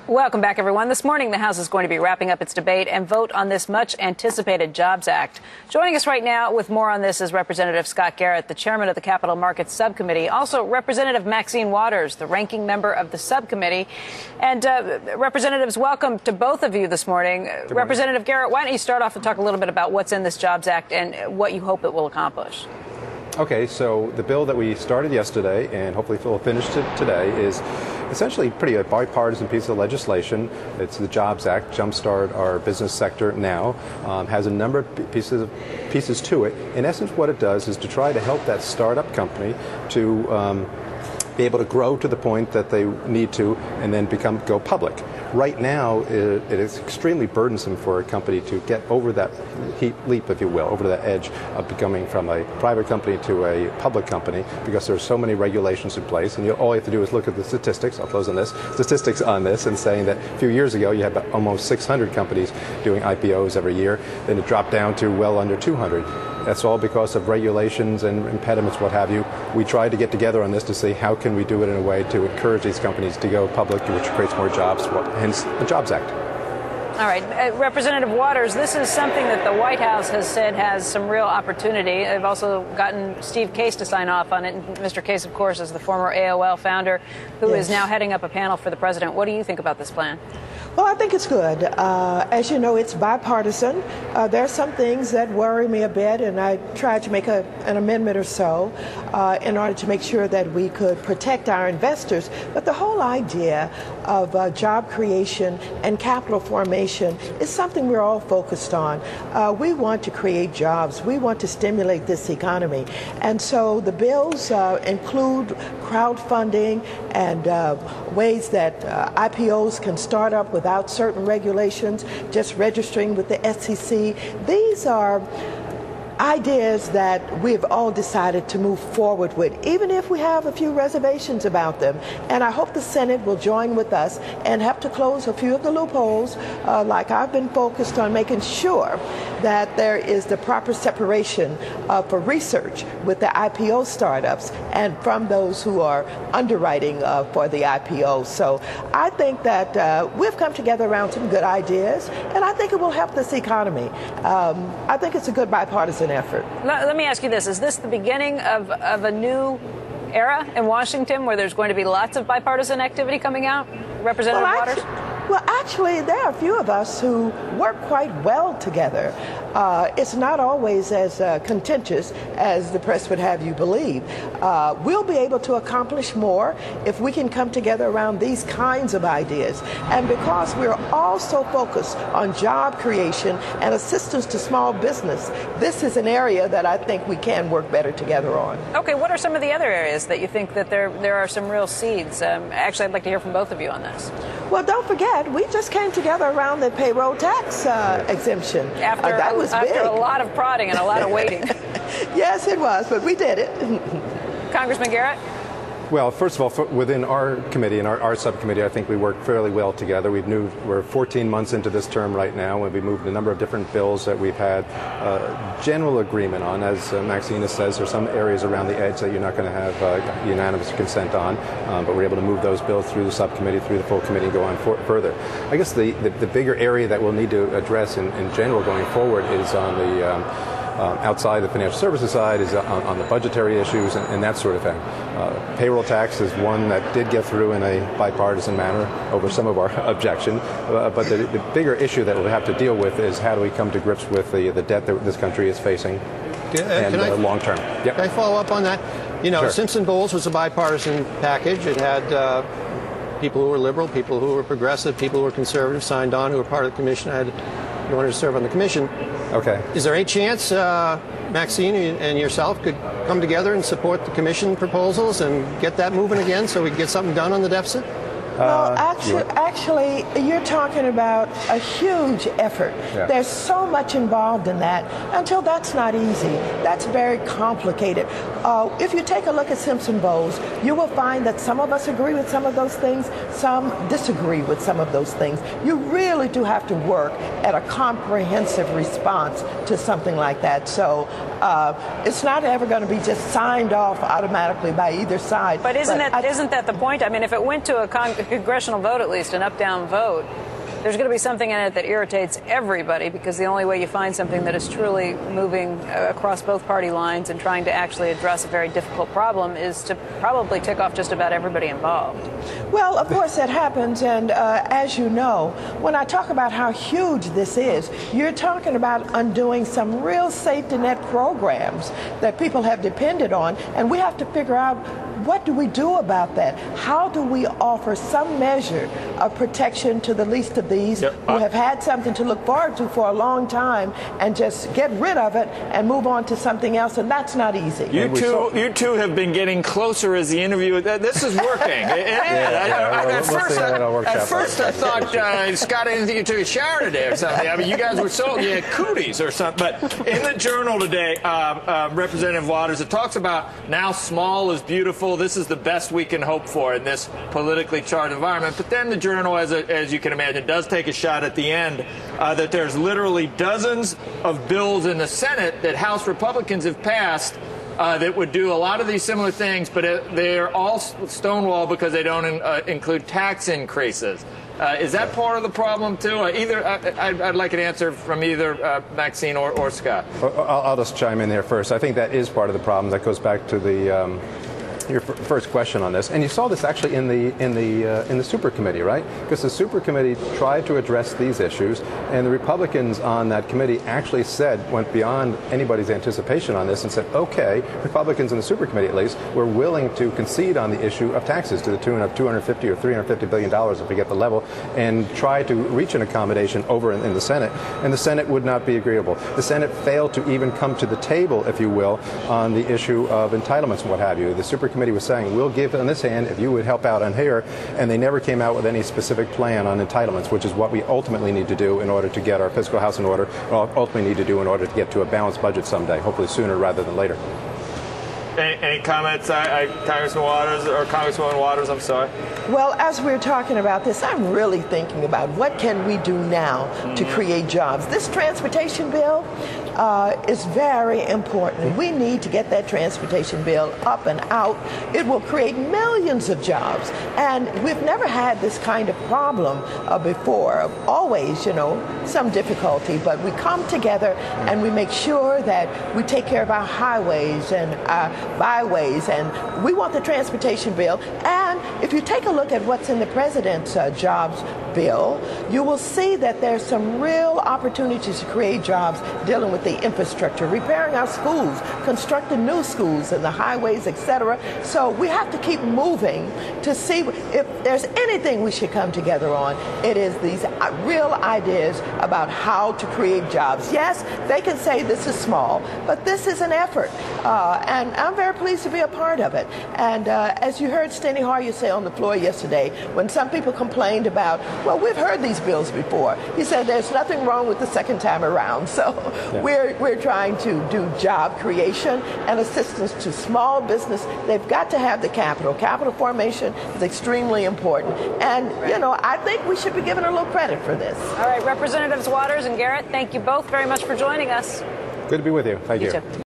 Welcome back, everyone. This morning, the House is going to be wrapping up its debate and vote on this much-anticipated Jobs Act. Joining us right now with more on this is Representative Scott Garrett, the chairman of the Capital Markets Subcommittee. Also, Representative Maxine Waters, the ranking member of the subcommittee. And Representatives, welcome to both of you this morning. Representative Garrett, why don't you start off and talk a little bit about what's in this Jobs Act and what you hope it will accomplish? Okay, so the bill that we started yesterday and hhopefully will finish today is essentially pretty a bipartisan piece of legislation. It's the Jobs Act, jumpstart our business sector now, has a number of pieces to it. In essence, what it does is to try to help that startup company to be able to grow to the point that they need to and then go public. Right now, it is extremely burdensome for a company to get over that leap, if you will, over that edge of becoming from a private company to a public company, because there are so many regulations in place. And all you have to do is look at the statistics. I'll close on this. Statistics on this, and saying that a few years ago you had about almost 600 companies doing IPOs every year. Then it dropped down to well under 200. That's all because of regulations and impediments, what have you. We tried to get together on this to see how can we do it in a way to encourage these companies to go public, which creates more jobs, hence the Jobs Act. All right. Representative Waters, this is something that the White House has said has some real opportunity. They've also gotten Steve Case to sign off on it. Mr. Case, of course, is the former AOL founder who is now heading up a panel for the president. What do you think about this plan? Well, I think it's good. As you know, it's bipartisan. There are some things that worry me a bit, and I tried to make an amendment or so in order to make sure that we could protect our investors. But the whole idea of job creation and capital formation is something we're all focused on. We want to create jobs. We want to stimulate this economy. And so the bills include crowdfunding and ways that IPOs can start up without certain regulations, just registering with the SEC. These are ideas that we've all decided to move forward with, even if we have a few reservations about them. And I hope the Senate will join with us and have to close a few of the loopholes, like I've been focused on making sure that there is the proper separation for research with the IPO startups and from those who are underwriting for the IPO. So I think that we've come together around some good ideas, and I think it will help this economy. I think it's a good bipartisan effort. Let me ask you this. Is this the beginning of a new era in Washington where there's going to be lots of bipartisan activity coming out? Representative Waters? Well, actually, there are a few of us who work quite well together. It's not always as contentious as the press would have you believe. We'll be able to accomplish more if we can come together around these kinds of ideas. And because we're all so focused on job creation and assistance to small business, this is an area that I think we can work better together on. Okay, what are some of the other areas that you think that there are some real seeds? Actually, I'd like to hear from both of you on this. Well, don't forget, we just came together around the payroll tax exemption. After a lot of prodding and a lot of waiting. Yes, it was, but we did it. Congressman Garrett? Well, first of all, within our committee and our subcommittee, I think we work fairly well together. We're 14 months into this term right now, and we moved a number of different bills that we've had general agreement on. As Maxine says, there's some areas around the edge that you're not going to have unanimous consent on, but we're able to move those bills through the subcommittee, through the full committee, and go on further. I guess the bigger area that we'll need to address in general going forward is on the outside the financial services side, is on the budgetary issues and that sort of thing. Payroll tax is one that did get through in a bipartisan manner over some of our objection, but the bigger issue that we'll have to deal with is how do we come to grips with the debt that this country is facing and long term. Yep. Can I follow up on that? You know, Sure. Simpson-Bowles was a bipartisan package. It had people who were liberal, people who were progressive, people who were conservative signed on who were part of the commission. I wanted to serve on the commission. Okay. Is there any chance Maxine and yourself could come together and support the commission proposals and get that moving again so we can get something done on the deficit? Well, actually, you're talking about a huge effort. Yeah. There's so much involved in that. Until that's not easy. That's very complicated. If you take a look at Simpson-Bowles, you will find that some of us agree with some of those things, some disagree with some of those things. You really do have to work at a comprehensive response to something like that. So it's not ever going to be just signed off automatically by either side. But isn't that the point? I mean, if it went to the congressional vote, at least, an up-down vote, there's going to be something in it that irritates everybody, because the only way you find something that is truly moving across both party lines and trying to actually address a very difficult problem is to probably tick off just about everybody involved. Well, of course that happens, and as you know, when I talk about how huge this is, you're talking about undoing some real safety net programs that people have depended on, and we have to figure out, what do we do about that? How do we offer some measure of protection to the least of these who have had something to look forward to for a long time, and just get rid of it and move on to something else? And that's not easy. You two have been getting closer as the interview. This is working. At first I thought Scott, I didn't think you took a shower today or something. I mean, you guys were you had cooties or something. But in the Journal today, Representative Waters, it talks about now small is beautiful. This is the best we can hope for in this politically charged environment. But then the Journal, as you can imagine, does take a shot at the end that there's literally dozens of bills in the Senate that House Republicans have passed that would do a lot of these similar things, but they're all stonewall because they don't include tax increases. Is that part of the problem, too? I'd like an answer from either Maxine or Scott. I'll just chime in there first. I think that is part of the problem. That goes back to the your first question on this, and you saw this actually in the super committee, right? Because the super committee tried to address these issues, and the Republicans on that committee actually went beyond anybody's anticipation on this and said, okay, Republicans in the super committee at least, were willing to concede on the issue of taxes to the tune of $250 or $350 billion if we get the level, and try to reach an accommodation over in the Senate, and the Senate would not be agreeable. The Senate failed to even come to the table, if you will, on the issue of entitlements and what have you. The super committee was saying, we'll give on this hand if you would help out on here, and they never came out with any specific plan on entitlements, which is what we ultimately need to do in order to get our fiscal house in order, or ultimately need to do in order to get to a balanced budget someday, hopefully sooner rather than later. Any comments, Congressman Waters, or Congresswoman Waters, I'm sorry? Well, as we're talking about this, I'm really thinking about what can we do now to create jobs. This transportation bill is very important. We need to get that transportation bill up and out. It will create millions of jobs. And we've never had this kind of problem before. Always, some difficulty, but we come together and we make sure that we take care of our highways and byways, and we want the transportation bill. And if you take a look at what's in the president's jobs bill, you will see that there's some real opportunities to create jobs dealing with the infrastructure, repairing our schools, constructing new schools and the highways, etc. So we have to keep moving to see if there's anything we should come together on. It is these real ideas about how to create jobs. Yes, they can say this is small, but this is an effort, and I'm very pleased to be a part of it. And as you heard Steny Hoyer say on the floor yesterday, when some people complained about, well, we've heard these bills before, he said there's nothing wrong with the second time around. So we're trying to do job creation and assistance to small business. They've got to have the capital. Capital formation is extremely important. And, I think we should be given a little credit for this. All right, Representatives Waters and Garrett, thank you both very much for joining us. Good to be with you. Thank you. You too.